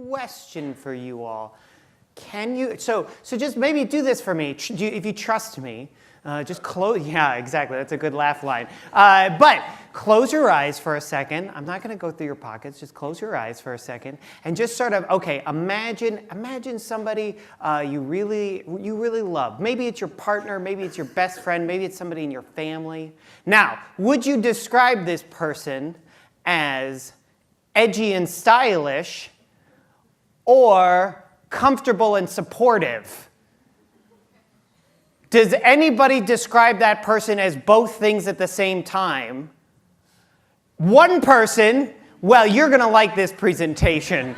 question for you all. Can you, so just maybe do this for me, if you trust me. Just close, yeah, exactly, that's a good laugh line. But close your eyes for a second. I'm not gonna go through your pockets, just close your eyes for a second. And just sort of, okay, imagine somebody you really love. Maybe it's your partner, maybe it's your best friend, maybe it's somebody in your family. Now, would you describe this person as edgy and stylish, or comfortable and supportive? Does anybody describe that person as both things at the same time? One person, well, you're going to like this presentation.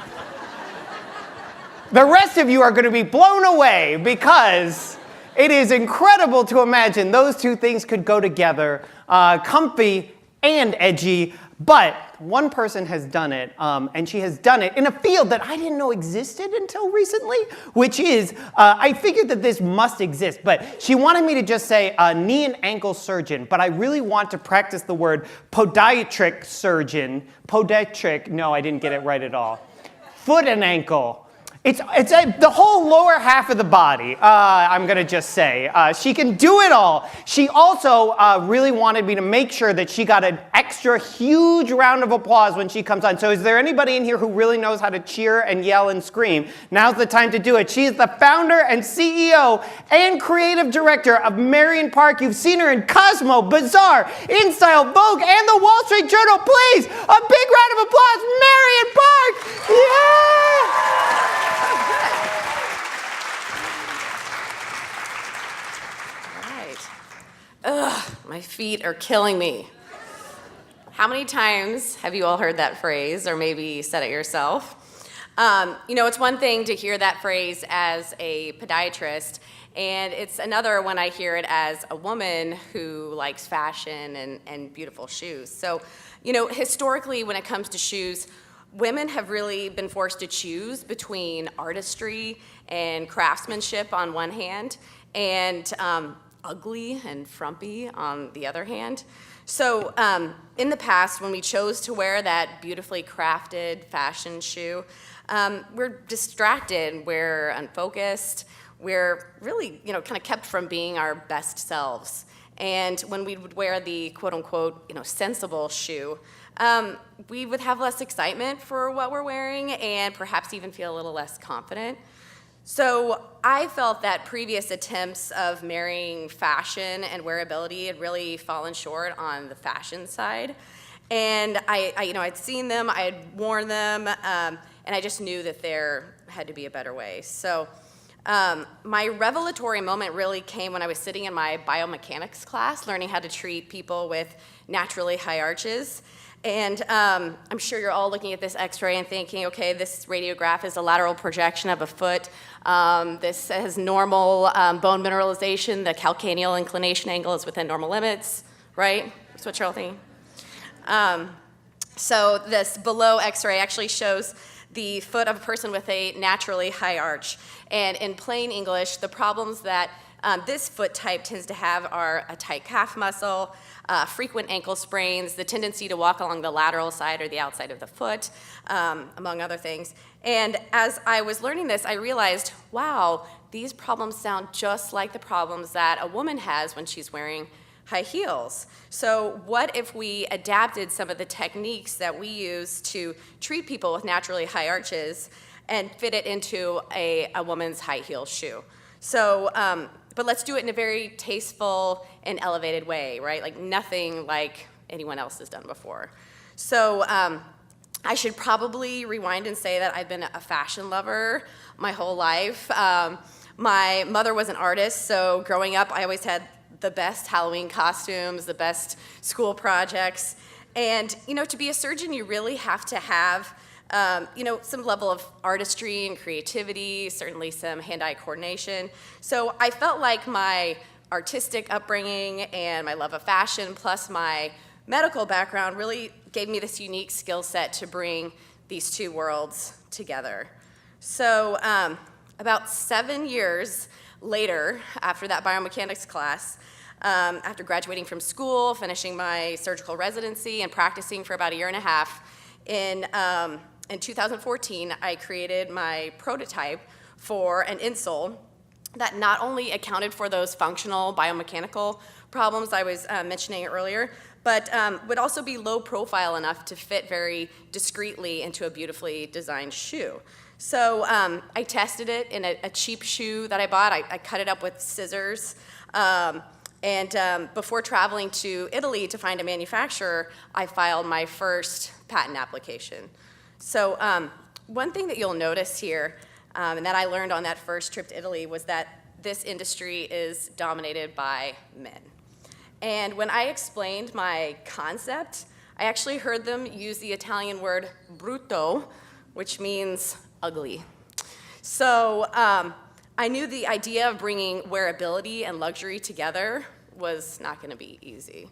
The rest of you are going to be blown away because it is incredible to imagine those two things could go together, comfy and edgy. But one person has done it, and she has done it in a field that I didn't know existed until recently, which is, I figured that this must exist, but she wanted me to just say knee and ankle surgeon, but I really want to practice the word podiatric surgeon. Podiatric, no, I didn't get it right at all. Foot and ankle. It's the whole lower half of the body, I'm going to just say. She can do it all. She also really wanted me to make sure that she got an extra huge round of applause when she comes on. So is there anybody in here who really knows how to cheer and yell and scream? Now's the time to do it. She is the founder and CEO and creative director of Marian Park. You've seen her in Cosmo, Bazaar, InStyle, Vogue, and the Wall Street Journal. Please, a big round of applause, Marian Park! Yeah! Ugh, my feet are killing me. How many times have you all heard that phrase, or maybe said it yourself? It's one thing to hear that phrase as a podiatrist, and it's another when I hear it as a woman who likes fashion and beautiful shoes. So, historically, when it comes to shoes, women have really been forced to choose between artistry and craftsmanship on one hand, and ugly and frumpy on the other hand. So in the past, when we chose to wear that beautifully crafted fashion shoe, we're distracted, we're unfocused, we're really, kind of kept from being our best selves. And when we would wear the quote-unquote, sensible shoe, we would have less excitement for what we're wearing and perhaps even feel a little less confident. So I felt that previous attempts of marrying fashion and wearability had really fallen short on the fashion side. And I'd seen them, I had worn them, and I just knew that there had to be a better way. So my revelatory moment really came when I was sitting in my biomechanics class, learning how to treat people with naturally high arches. And I'm sure you're all looking at this x-ray and thinking, okay, this radiograph is a lateral projection of a foot. This has normal bone mineralization. The calcaneal inclination angle is within normal limits, right? That's what you're all thinking. So this below x-ray actually shows the foot of a person with a naturally high arch. And in plain English, the problems that this foot type tends to have are a tight calf muscle, frequent ankle sprains, the tendency to walk along the lateral side or the outside of the foot, among other things. And as I was learning this, I realized, wow, these problems sound just like the problems that a woman has when she's wearing high heels. So what if we adapted some of the techniques that we use to treat people with naturally high arches and fit it into a woman's high heel shoe? So, but let's do it in a very tasteful and elevated way, right? Like nothing like anyone else has done before. So I should probably rewind and say that I've been a fashion lover my whole life. My mother was an artist, so growing up I always had the best Halloween costumes, the best school projects. And, to be a surgeon, you really have to have some level of artistry and creativity, certainly some hand-eye coordination. So I felt like my artistic upbringing and my love of fashion plus my medical background really gave me this unique skill set to bring these two worlds together. So about 7 years later, after that biomechanics class, after graduating from school, finishing my surgical residency, and practicing for about a year and a half in in 2014, I created my prototype for an insole that not only accounted for those functional biomechanical problems I was mentioning earlier, but would also be low profile enough to fit very discreetly into a beautifully designed shoe. So I tested it in a cheap shoe that I bought. I cut it up with scissors. And before traveling to Italy to find a manufacturer, I filed my first patent application. So one thing that you'll notice here, and that I learned on that first trip to Italy, was that this industry is dominated by men. And when I explained my concept, I actually heard them use the Italian word brutto, which means ugly. So I knew the idea of bringing wearability and luxury together was not going to be easy.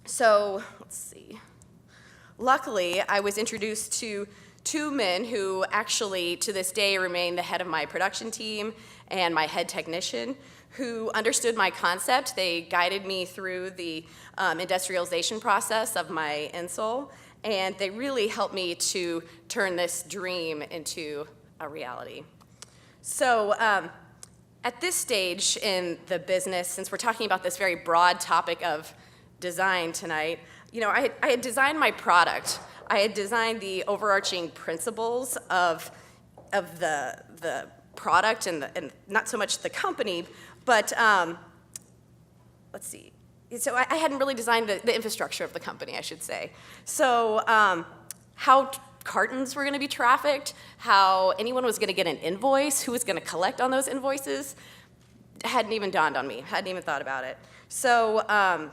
So let's see. Luckily, I was introduced to two men who actually, to this day, remain the head of my production team and my head technician, who understood my concept. They guided me through the industrialization process of my insole, and they really helped me to turn this dream into a reality. So at this stage in the business, since we're talking about this very broad topic of design tonight, you know, I had designed my product. I had designed the overarching principles of the product and not so much the company, but let's see. So I hadn't really designed the infrastructure of the company, I should say. So how cartons were going to be trafficked, how anyone was going to get an invoice, who was going to collect on those invoices, hadn't even dawned on me, hadn't even thought about it. So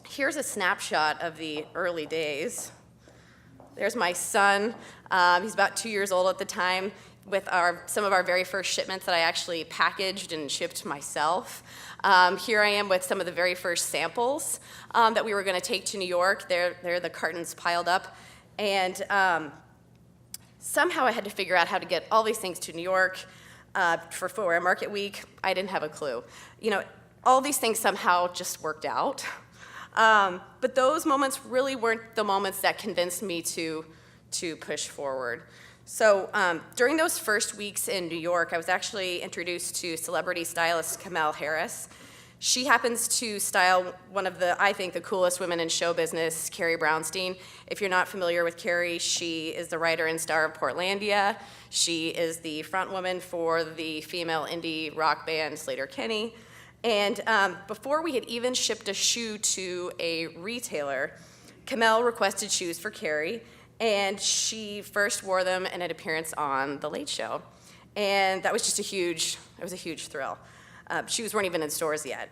here's a snapshot of the early days. There's my son. He's about 2 years old at the time, with some of our very first shipments that I actually packaged and shipped myself. Here I am with some of the very first samples that we were going to take to New York. There are the cartons piled up. And somehow I had to figure out how to get all these things to New York for Footwear Market Week. I didn't have a clue. You know, all these things somehow just worked out. But those moments really weren't the moments that convinced me to push forward. So during those first weeks in New York, I was actually introduced to celebrity stylist Kamel Harris. She happens to style one of I think, the coolest women in show business, Carrie Brownstein. If you're not familiar with Carrie, she is the writer and star of Portlandia. She is the front woman for the female indie rock band Sleater-Kinney. And before we had even shipped a shoe to a retailer, Kamel requested shoes for Carrie, and she first wore them in an appearance on The Late Show. And that was just a huge thrill. Shoes weren't even in stores yet.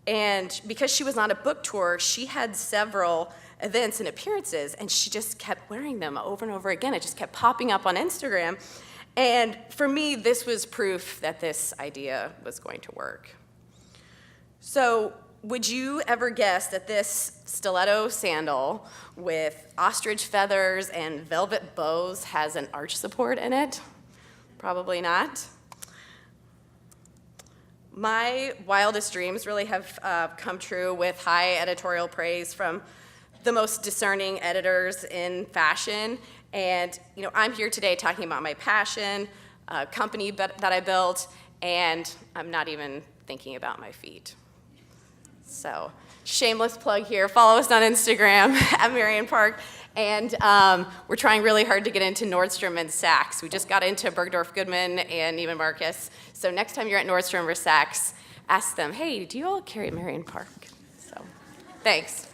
And because she was on a book tour, she had several events and appearances, and she just kept wearing them over and over again. It just kept popping up on Instagram. And for me, this was proof that this idea was going to work. So would you ever guess that this stiletto sandal with ostrich feathers and velvet bows has an arch support in it? Probably not. My wildest dreams really have come true with high editorial praise from the most discerning editors in fashion. And you know, I'm here today talking about my passion, a company that I built, and I'm not even thinking about my feet. So, shameless plug here. Follow us on Instagram at Marion Park. And we're trying really hard to get into Nordstrom and Saks. We just got into Bergdorf Goodman and Neiman Marcus. So next time you're at Nordstrom or Saks, ask them, hey, do you all carry Marion Park? So, thanks.